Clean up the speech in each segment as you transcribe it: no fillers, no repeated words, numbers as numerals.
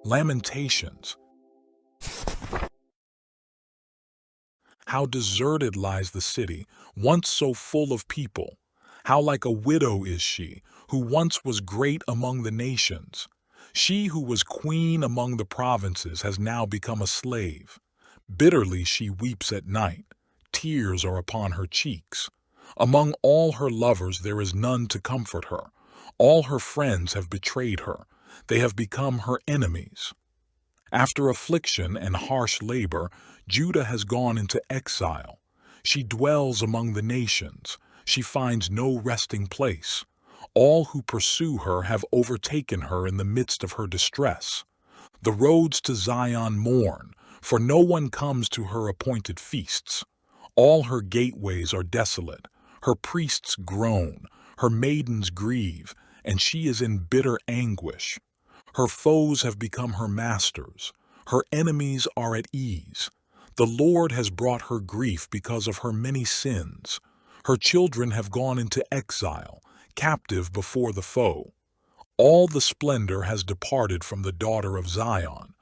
Lamentations. How deserted lies the city, once so full of people. How like a widow is she, who once was great among the nations. She who was queen among the provinces has now become a slave. Bitterly she weeps at night. Tears are upon her cheeks. Among all her lovers there is none to comfort her. All her friends have betrayed her. They have become her enemies. After affliction and harsh labor, Judah has gone into exile. She dwells among the nations. She finds no resting place. All who pursue her have overtaken her in the midst of her distress. The roads to Zion mourn, for no one comes to her appointed feasts. All her gateways are desolate. Her priests groan, her maidens grieve, and she is in bitter anguish. Her foes have become her masters. Her enemies are at ease. The Lord has brought her grief because of her many sins. Her children have gone into exile, captive before the foe. All the splendor has departed from the daughter of Zion.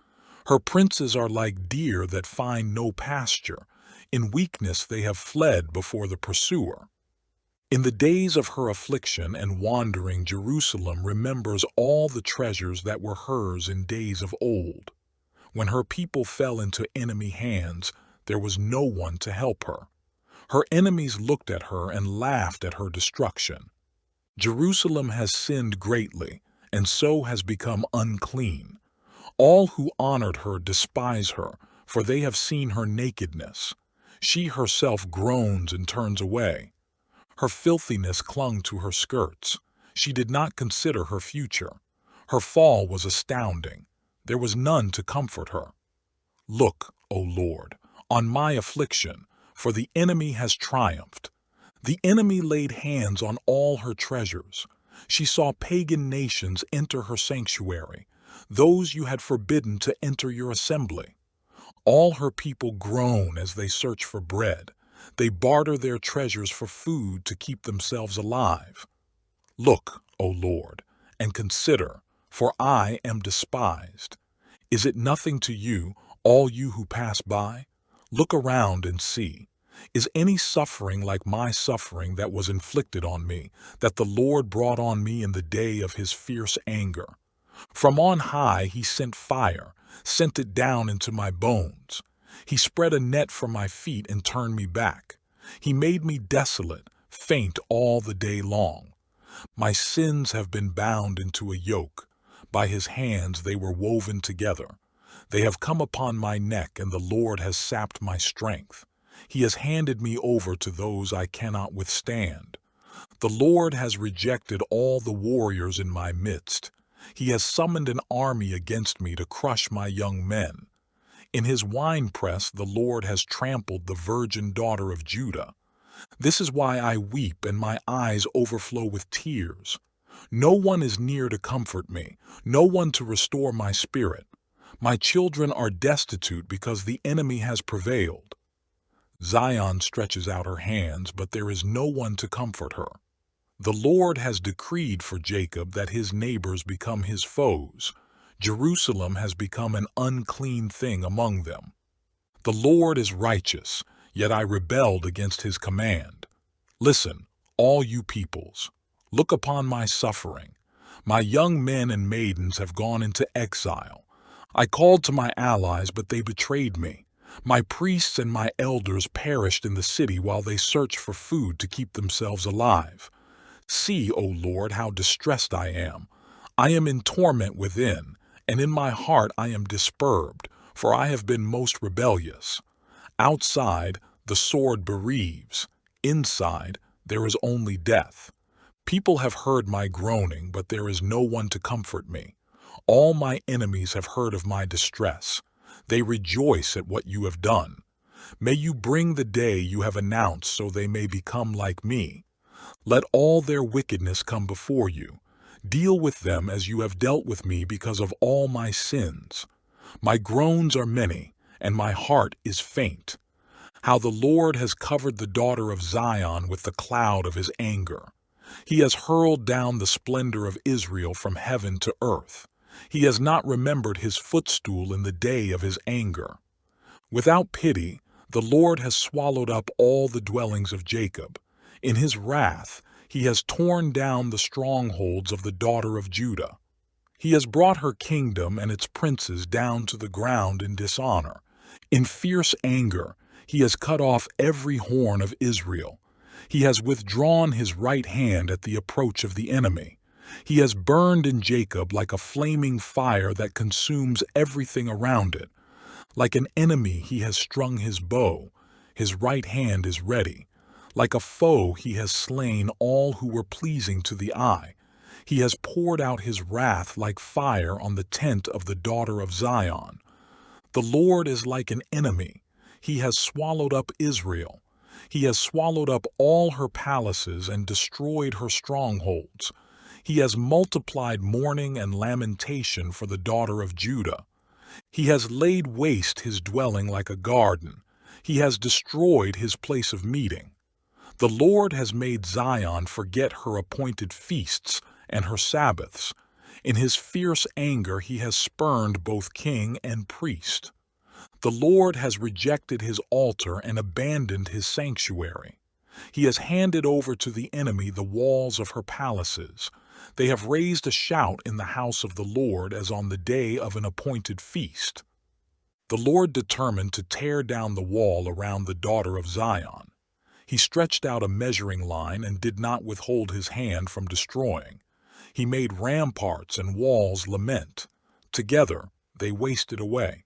Her princes are like deer that find no pasture. In weakness they have fled before the pursuer. In the days of her affliction and wandering, Jerusalem remembers all the treasures that were hers in days of old. When her people fell into enemy hands, there was no one to help her. Her enemies looked at her and laughed at her destruction. Jerusalem has sinned greatly, and so has become unclean. All who honored her despise her, for they have seen her nakedness. She herself groans and turns away. Her filthiness clung to her skirts. She did not consider her future. Her fall was astounding. There was none to comfort her. Look, O Lord, on my affliction, for the enemy has triumphed. The enemy laid hands on all her treasures. She saw pagan nations enter her sanctuary, those you had forbidden to enter your assembly. All her people groan as they search for bread. They barter their treasures for food to keep themselves alive. Look, O Lord, and consider, for I am despised. Is it nothing to you, all you who pass by? Look around and see. Is any suffering like my suffering that was inflicted on me, that the Lord brought on me in the day of his fierce anger? From on high he sent fire, sent it down into my bones. He spread a net for my feet and turned me back. He made me desolate, faint all the day long. My sins have been bound into a yoke. By his hands they were woven together. They have come upon my neck, and the Lord has sapped my strength. He has handed me over to those I cannot withstand. The Lord has rejected all the warriors in my midst. He has summoned an army against me to crush my young men. In his winepress the Lord has trampled the virgin daughter of Judah. This is why I weep and my eyes overflow with tears. No one is near to comfort me, no one to restore my spirit. My children are destitute because the enemy has prevailed. Zion stretches out her hands, but there is no one to comfort her. The Lord has decreed for Jacob that his neighbors become his foes. Jerusalem has become an unclean thing among them. The Lord is righteous, yet I rebelled against his command. Listen, all you peoples, look upon my suffering. My young men and maidens have gone into exile. I called to my allies, but they betrayed me. My priests and my elders perished in the city while they searched for food to keep themselves alive. See, O Lord, how distressed I am. I am in torment within, and in my heart I am disturbed, for I have been most rebellious. Outside, the sword bereaves. Inside, there is only death. People have heard my groaning, but there is no one to comfort me. All my enemies have heard of my distress. They rejoice at what you have done. May you bring the day you have announced so they may become like me. Let all their wickedness come before you. Deal with them as you have dealt with me because of all my sins. My groans are many, and my heart is faint. How the Lord has covered the daughter of Zion with the cloud of his anger. He has hurled down the splendor of Israel from heaven to earth. He has not remembered his footstool in the day of his anger. Without pity, the Lord has swallowed up all the dwellings of Jacob. In his wrath, he has torn down the strongholds of the daughter of Judah. He has brought her kingdom and its princes down to the ground in dishonor. In fierce anger, he has cut off every horn of Israel. He has withdrawn his right hand at the approach of the enemy. He has burned in Jacob like a flaming fire that consumes everything around it. Like an enemy he has strung his bow. His right hand is ready. Like a foe he has slain all who were pleasing to the eye. He has poured out his wrath like fire on the tent of the daughter of Zion. The Lord is like an enemy. He has swallowed up Israel. He has swallowed up all her palaces and destroyed her strongholds. He has multiplied mourning and lamentation for the daughter of Judah. He has laid waste his dwelling like a garden. He has destroyed his place of meeting. The Lord has made Zion forget her appointed feasts and her Sabbaths. In his fierce anger he has spurned both king and priest. The Lord has rejected his altar and abandoned his sanctuary. He has handed over to the enemy the walls of her palaces. They have raised a shout in the house of the Lord as on the day of an appointed feast. The Lord determined to tear down the wall around the daughter of Zion. He stretched out a measuring line and did not withhold his hand from destroying. He made ramparts and walls lament. Together they wasted away.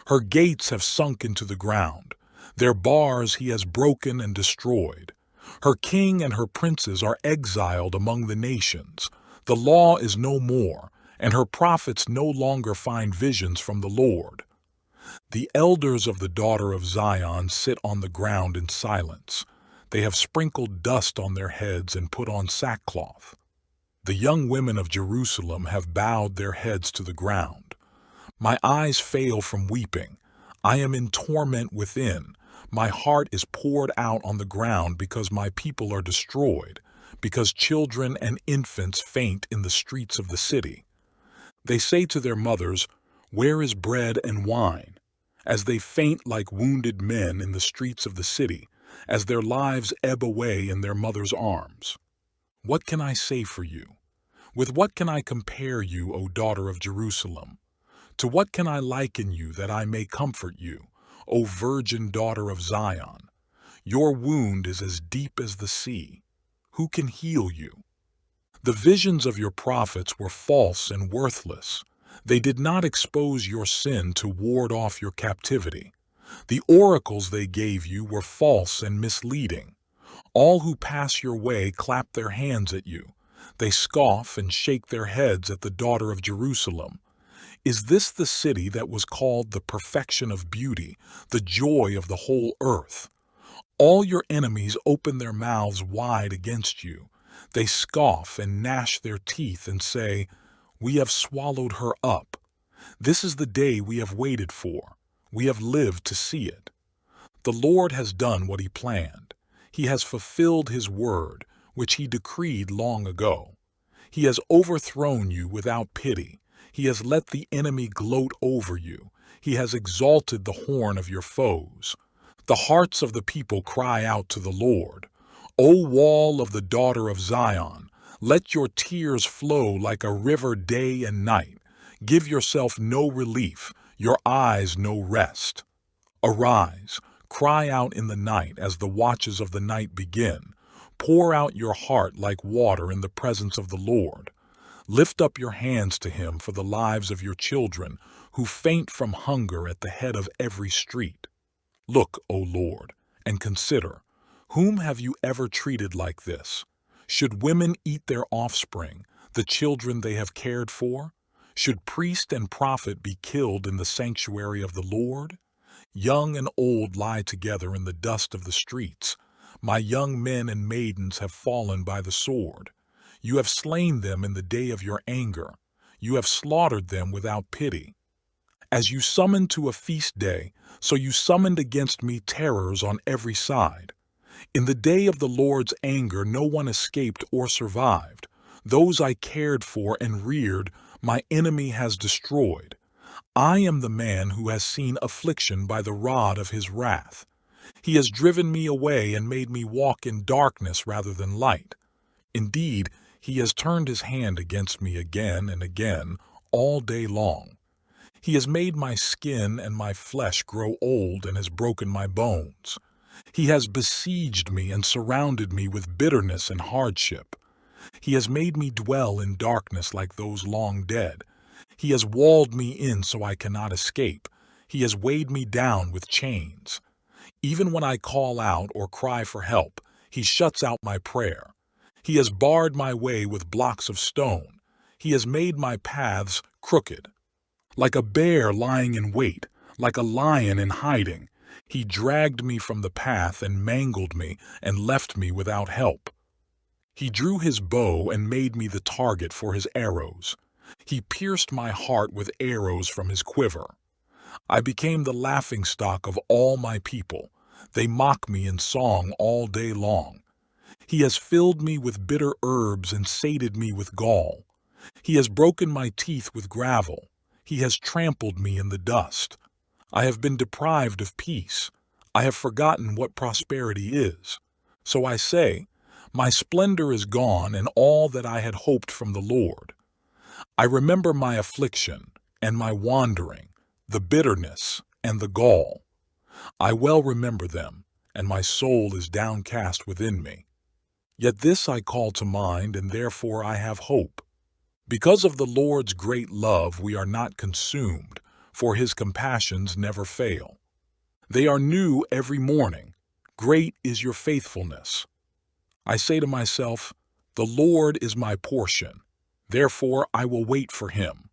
Her gates have sunk into the ground. Their bars he has broken and destroyed. Her king and her princes are exiled among the nations. The law is no more, and her prophets no longer find visions from the Lord. The elders of the daughter of Zion sit on the ground in silence. They have sprinkled dust on their heads and put on sackcloth. The young women of Jerusalem have bowed their heads to the ground. My eyes fail from weeping. I am in torment within. My heart is poured out on the ground because my people are destroyed, because children and infants faint in the streets of the city. They say to their mothers, "Where is bread and wine?" As they faint like wounded men in the streets of the city, as their lives ebb away in their mother's arms. What can I say for you? With what can I compare you, O daughter of Jerusalem? To what can I liken you that I may comfort you, O virgin daughter of Zion? Your wound is as deep as the sea. Who can heal you? The visions of your prophets were false and worthless. They did not expose your sin to ward off your captivity. The oracles they gave you were false and misleading. All who pass your way clap their hands at you. They scoff and shake their heads at the daughter of Jerusalem. Is this the city that was called the perfection of beauty, the joy of the whole earth? All your enemies open their mouths wide against you. They scoff and gnash their teeth and say, "We have swallowed her up. This is the day we have waited for. We have lived to see it." The Lord has done what he planned. He has fulfilled his word, which he decreed long ago. He has overthrown you without pity. He has let the enemy gloat over you. He has exalted the horn of your foes. The hearts of the people cry out to the Lord. O wall of the daughter of Zion, let your tears flow like a river day and night. Give yourself no relief, your eyes no rest. Arise, cry out in the night as the watches of the night begin. Pour out your heart like water in the presence of the Lord. Lift up your hands to him for the lives of your children, who faint from hunger at the head of every street. Look, O Lord, and consider, whom have you ever treated like this? Should women eat their offspring, the children they have cared for? Should priest and prophet be killed in the sanctuary of the Lord? Young and old lie together in the dust of the streets. My young men and maidens have fallen by the sword. You have slain them in the day of your anger. You have slaughtered them without pity. As you summoned to a feast day, so you summoned against me terrors on every side. In the day of the Lord's anger no one escaped or survived. Those I cared for and reared, my enemy has destroyed. I am the man who has seen affliction by the rod of his wrath. He has driven me away and made me walk in darkness rather than light. Indeed, he has turned his hand against me again and again, all day long. He has made my skin and my flesh grow old and has broken my bones. He has besieged me and surrounded me with bitterness and hardship. He has made me dwell in darkness like those long dead. He has walled me in so I cannot escape. He has weighed me down with chains. Even when I call out or cry for help, he shuts out my prayer. He has barred my way with blocks of stone. He has made my paths crooked. Like a bear lying in wait, like a lion in hiding, he dragged me from the path and mangled me and left me without help. He drew his bow and made me the target for his arrows. He pierced my heart with arrows from his quiver. I became the laughingstock of all my people. They mock me in song all day long. He has filled me with bitter herbs and sated me with gall. He has broken my teeth with gravel. He has trampled me in the dust. I have been deprived of peace. I have forgotten what prosperity is. So I say, my splendor is gone and all that I had hoped from the Lord. I remember my affliction and my wandering, the bitterness and the gall. I well remember them, and my soul is downcast within me. Yet this I call to mind, and therefore I have hope. Because of the Lord's great love we are not consumed, for his compassions never fail. They are new every morning. Great is your faithfulness. I say to myself, the Lord is my portion. Therefore I will wait for him.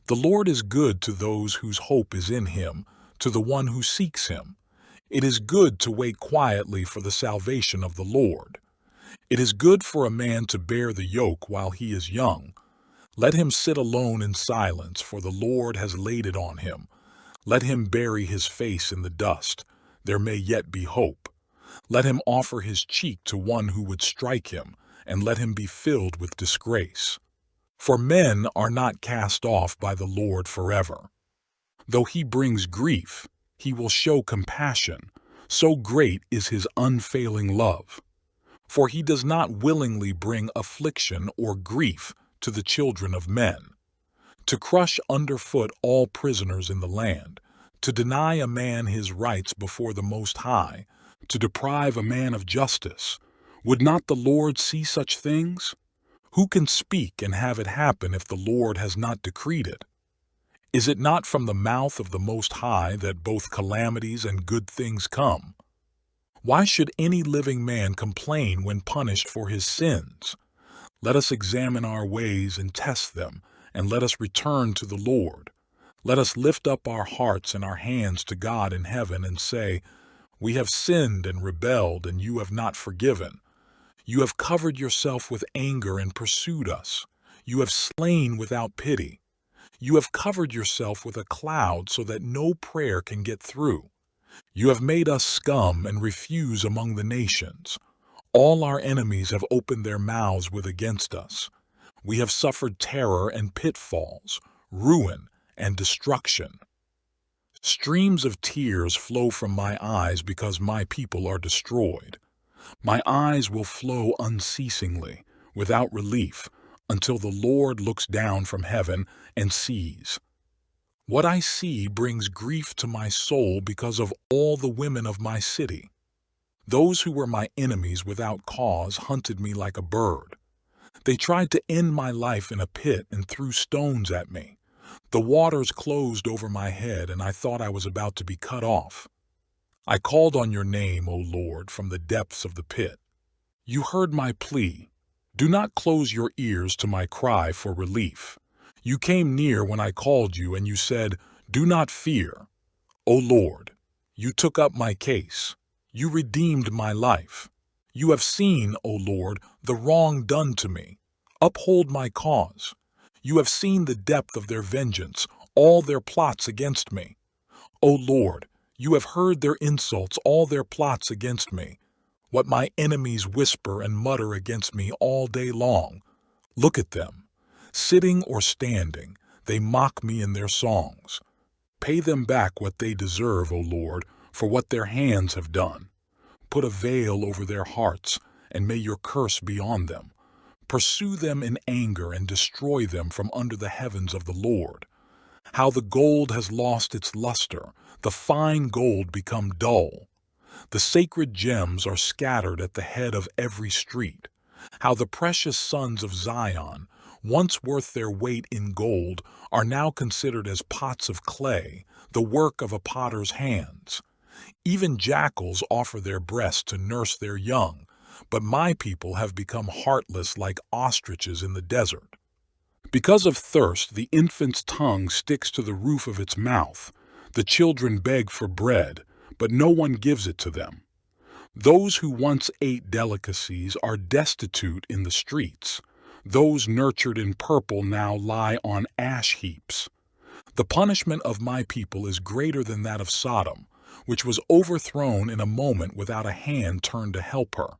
The Lord is good to those whose hope is in him, to the one who seeks him. It is good to wait quietly for the salvation of the Lord. It is good for a man to bear the yoke while he is young. Let him sit alone in silence, for the Lord has laid it on him. Let him bury his face in the dust. There may yet be hope. Let him offer his cheek to one who would strike him, and let him be filled with disgrace. For men are not cast off by the Lord forever. Though he brings grief, he will show compassion. So great is his unfailing love. For he does not willingly bring affliction or grief to the children of men. To crush underfoot all prisoners in the land, to deny a man his rights before the Most High, to deprive a man of justice. Would not the Lord see such things? Who can speak and have it happen if the Lord has not decreed it? Is it not from the mouth of the Most High that both calamities and good things come? Why should any living man complain when punished for his sins? Let us examine our ways and test them, and let us return to the Lord. Let us lift up our hearts and our hands to God in heaven and say, we have sinned and rebelled, and you have not forgiven. You have covered yourself with anger and pursued us. You have slain without pity. You have covered yourself with a cloud so that no prayer can get through. You have made us scum and refuse among the nations. All our enemies have opened their mouths against us. We have suffered terror and pitfalls, ruin and destruction. Streams of tears flow from my eyes because my people are destroyed. My eyes will flow unceasingly, without relief, until the Lord looks down from heaven and sees. What I see brings grief to my soul because of all the women of my city. Those who were my enemies without cause hunted me like a bird. They tried to end my life in a pit and threw stones at me. The waters closed over my head, and I thought I was about to be cut off. I called on your name, O Lord, from the depths of the pit. You heard my plea. Do not close your ears to my cry for relief. You came near when I called you, and you said, do not fear. O Lord, you took up my case. You redeemed my life. You have seen, O Lord, the wrong done to me. Uphold my cause. You have seen the depth of their vengeance, all their plots against me. O Lord, you have heard their insults, all their plots against me. What my enemies whisper and mutter against me all day long. Look at them. Sitting or standing, they mock me in their songs. Pay them back what they deserve, O Lord, for what their hands have done. Put a veil over their hearts, and may your curse be on them. Pursue them in anger and destroy them from under the heavens of the Lord. How the gold has lost its luster, the fine gold become dull. The sacred gems are scattered at the head of every street. How the precious sons of Zion, once worth their weight in gold, are now considered as pots of clay, the work of a potter's hands. Even jackals offer their breasts to nurse their young, but my people have become heartless like ostriches in the desert. Because of thirst, the infant's tongue sticks to the roof of its mouth. The children beg for bread, but no one gives it to them. Those who once ate delicacies are destitute in the streets. Those nurtured in purple now lie on ash heaps. The punishment of my people is greater than that of Sodom, which was overthrown in a moment without a hand turned to help her.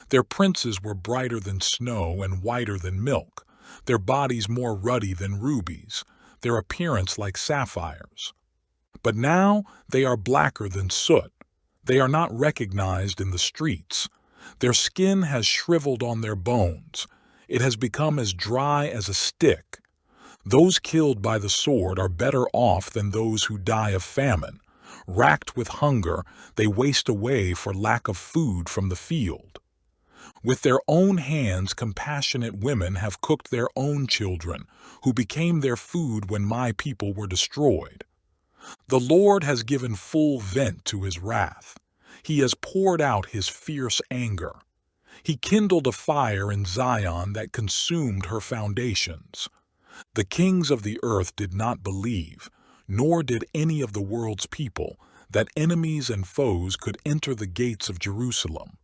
Their princes were brighter than snow and whiter than milk, their bodies more ruddy than rubies, their appearance like sapphires. But now they are blacker than soot. They are not recognized in the streets. Their skin has shriveled on their bones. It has become as dry as a stick. Those killed by the sword are better off than those who die of famine. Racked with hunger, they waste away for lack of food from the field. With their own hands, compassionate women have cooked their own children, who became their food when my people were destroyed. The Lord has given full vent to his wrath. He has poured out his fierce anger. He kindled a fire in Zion that consumed her foundations. The kings of the earth did not believe, nor did any of the world's people, that enemies and foes could enter the gates of Jerusalem.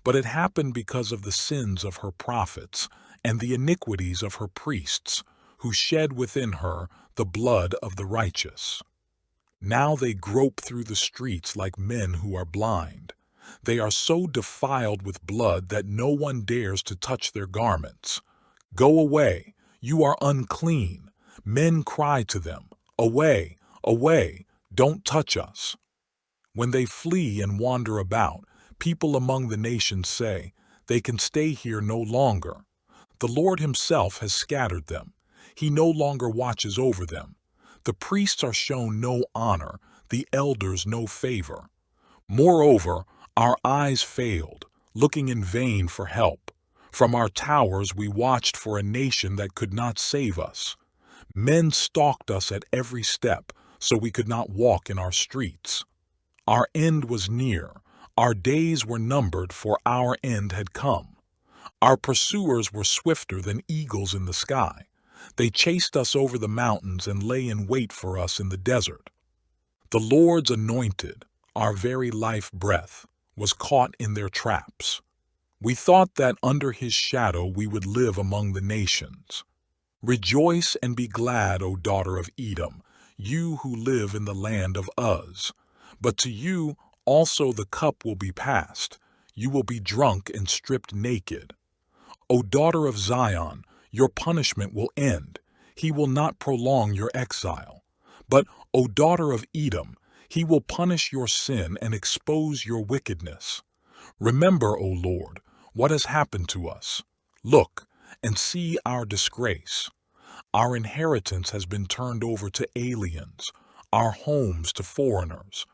But it happened because of the sins of her prophets and the iniquities of her priests, who shed within her the blood of the righteous. Now they grope through the streets like men who are blind. They are so defiled with blood that no one dares to touch their garments. Go away, you are unclean. Men cry to them, away, away, don't touch us. When they flee and wander about, people among the nations say, they can stay here no longer. The Lord himself has scattered them. He no longer watches over them. The priests are shown no honor, the elders no favor. Moreover, our eyes failed, looking in vain for help. From our towers we watched for a nation that could not save us. Men stalked us at every step, so we could not walk in our streets. Our end was near. Our days were numbered, for our end had come. Our pursuers were swifter than eagles in the sky. They chased us over the mountains and lay in wait for us in the desert. The Lord's anointed, our very life breath, was caught in their traps. We thought that under his shadow we would live among the nations. Rejoice and be glad, O daughter of Edom, you who live in the land of Uz. But to you also the cup will be passed. You will be drunk and stripped naked. O daughter of Zion, your punishment will end. He will not prolong your exile. But, O daughter of Edom, he will punish your sin and expose your wickedness. Remember, O Lord, what has happened to us. Look and see our disgrace. Our inheritance has been turned over to aliens, our homes to foreigners.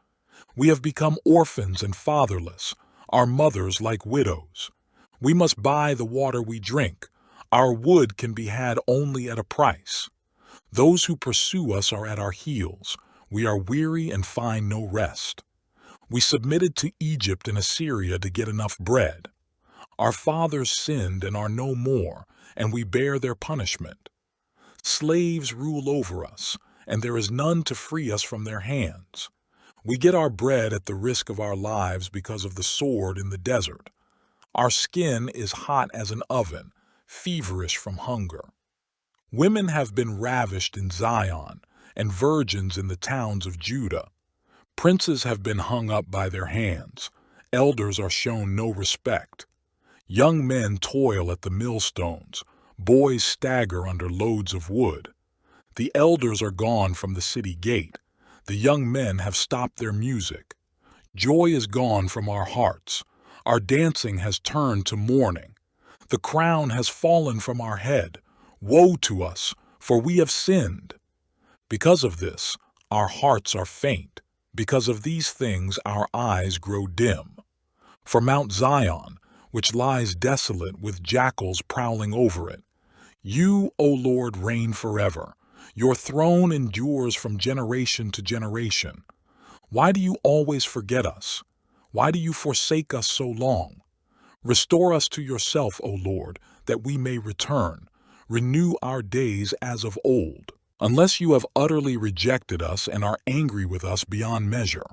We have become orphans and fatherless, our mothers like widows. We must buy the water we drink. Our wood can be had only at a price. Those who pursue us are at our heels. We are weary and find no rest. We submitted to Egypt and Assyria to get enough bread. Our fathers sinned and are no more, and we bear their punishment. Slaves rule over us, and there is none to free us from their hands. We get our bread at the risk of our lives because of the sword in the desert. Our skin is hot as an oven, feverish from hunger. Women have been ravished in Zion, and virgins in the towns of Judah. Princes have been hung up by their hands. Elders are shown no respect. Young men toil at the millstones. Boys stagger under loads of wood. The elders are gone from the city gate. The young men have stopped their music. Joy is gone from our hearts. Our dancing has turned to mourning. The crown has fallen from our head. Woe to us, for we have sinned. Because of this, our hearts are faint. Because of these things, our eyes grow dim. For Mount Zion, which lies desolate with jackals prowling over it, you, O Lord, reign forever. Your throne endures from generation to generation. Why do you always forget us? Why do you forsake us so long? Restore us to yourself, O Lord, that we may return. Renew our days as of old. Unless you have utterly rejected us and are angry with us beyond measure,